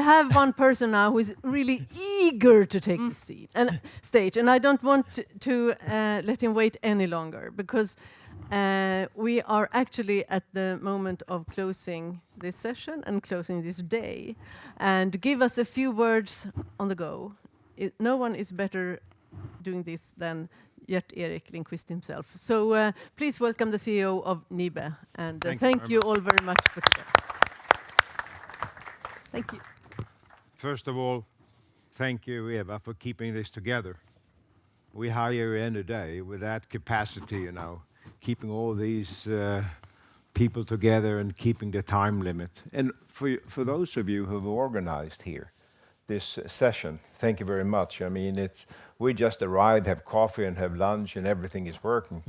have one person now who is really eager to take the stage, and I don't want to let him wait any longer, because we are actually at the moment of closing this session and closing this day. And give us a few words on the go. No one is better doing this than Gerteric Lindquist himself. So please welcome the CEO of NIBE, and thank you all very much for today. Thank you. First of all, thank you, Eva, for keeping this together. We hire you any day with that capacity, you know, keeping all these people together and keeping the time limit. And for those of you who have organized here this session, thank you very much. I mean, we just arrived, have coffee and have lunch, and everything is working.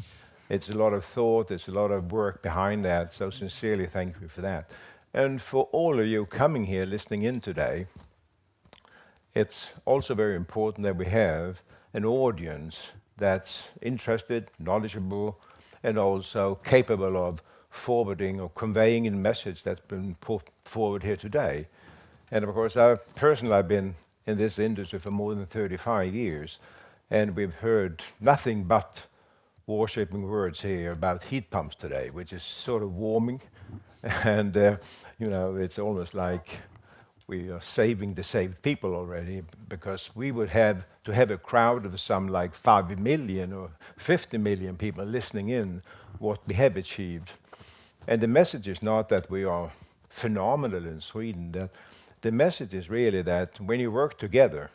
It's a lot of thought, it's a lot of work behind that, so sincerely thank you for that. And for all of you coming here, listening in today, it's also very important that we have an audience that's interested, knowledgeable, and also capable of forwarding or conveying a message that's been put forward here today. And of course, I've been in this industry for more than 35 years, and we've heard nothing but worshipping words here about heat pumps today, which is sort of warming. And, you know, it's almost like we are saving the saved people already, because we would have to have a crowd of some like 5 million or 50 million people listening in what we have achieved. And the message is not that we are phenomenal in Sweden. The message is really that when you work together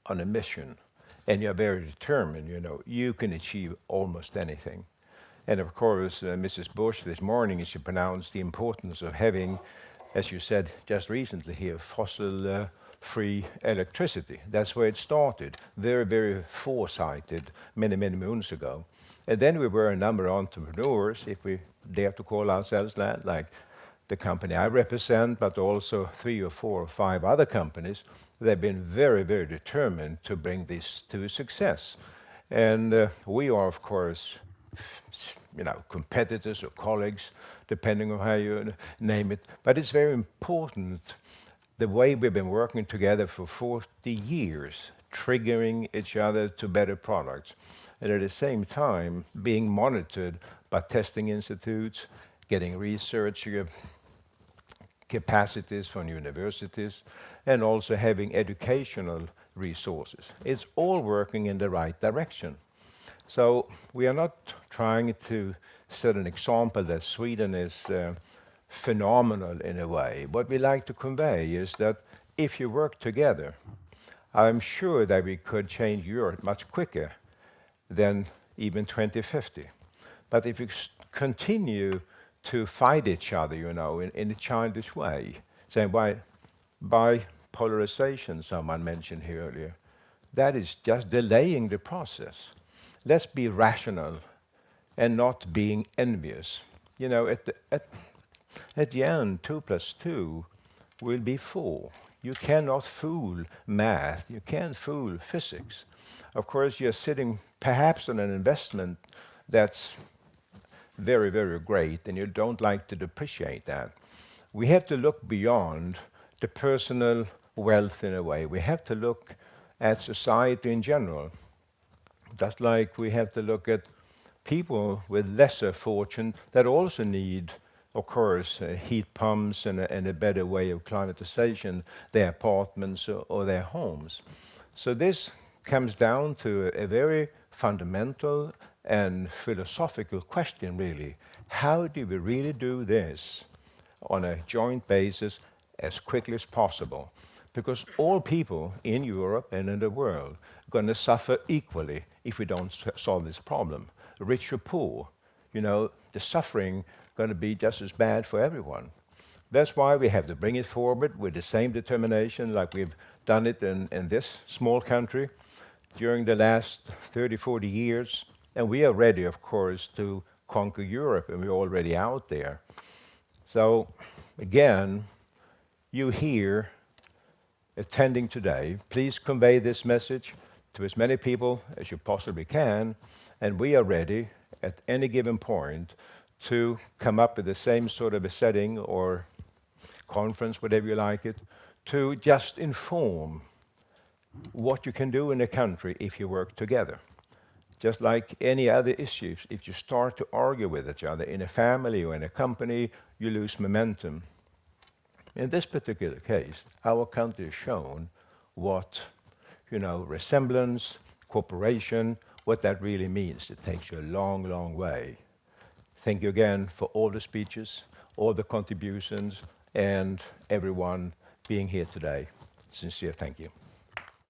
on a mission and you're very determined, you know, you can achieve almost anything. And of course, Mrs. Bush this morning, she pronounced the importance of having, as you said just recently here, fossil-free electricity. That's where it started, very, very foresighted many, many moons ago. And then we were a number of entrepreneurs, if we dare to call ourselves that, like the company I represent, but also 3 or 4 or 5 other companies. They've been very, very determined to bring this to success. And we are, of course, you know, competitors or colleagues, depending on how you name it. But it's very important the way we've been working together for 40 years, triggering each other to better products, and at the same time being monitored by testing institutes, getting research capacities from universities, and also having educational resources. It's all working in the right direction. So we are not trying to set an example that Sweden is phenomenal in a way. What we like to convey is that if you work together, I'm sure that we could change Europe much quicker than even 2050. But if we continue to fight each other, you know, in a childish way, saying by polarization, someone mentioned here earlier, that is just delaying the process. Let's be rational and not being envious. You know, at the end, 2 + 2 will be 4. You cannot fool math. You can't fool physics. Of course, you're sitting perhaps on an investment that's very, very great, and you don't like to depreciate that. We have to look beyond the personal wealth in a way. We have to look at society in general. Just like we have to look at people with lesser fortune that also need, of course, heat pumps and a better way of climatization, their apartments or their homes. So this comes down to a very fundamental and philosophical question, really. How do we really do this on a joint basis as quickly as possible? Because all people in Europe and in the world are going to suffer equally if we don't solve this problem. Rich or poor, you know, the suffering going to be just as bad for everyone. That's why we have to bring it forward with the same determination like we've done it in this small country during the last 30, 40 years. And we are ready, of course, to conquer Europe, and we're already out there. So, again, you here attending today, please convey this message to as many people as you possibly can, and we are ready at any given point to come up with the same sort of a setting or conference, whatever you like it, to just inform what you can do in a country if you work together. Just like any other issues, if you start to argue with each other in a family or in a company, you lose momentum. In this particular case, our country has shown what, resemblance, cooperation, what that really means. It takes you a long, long way. Thank you again for all the speeches, all the contributions, and everyone being here today. Sincere thank you.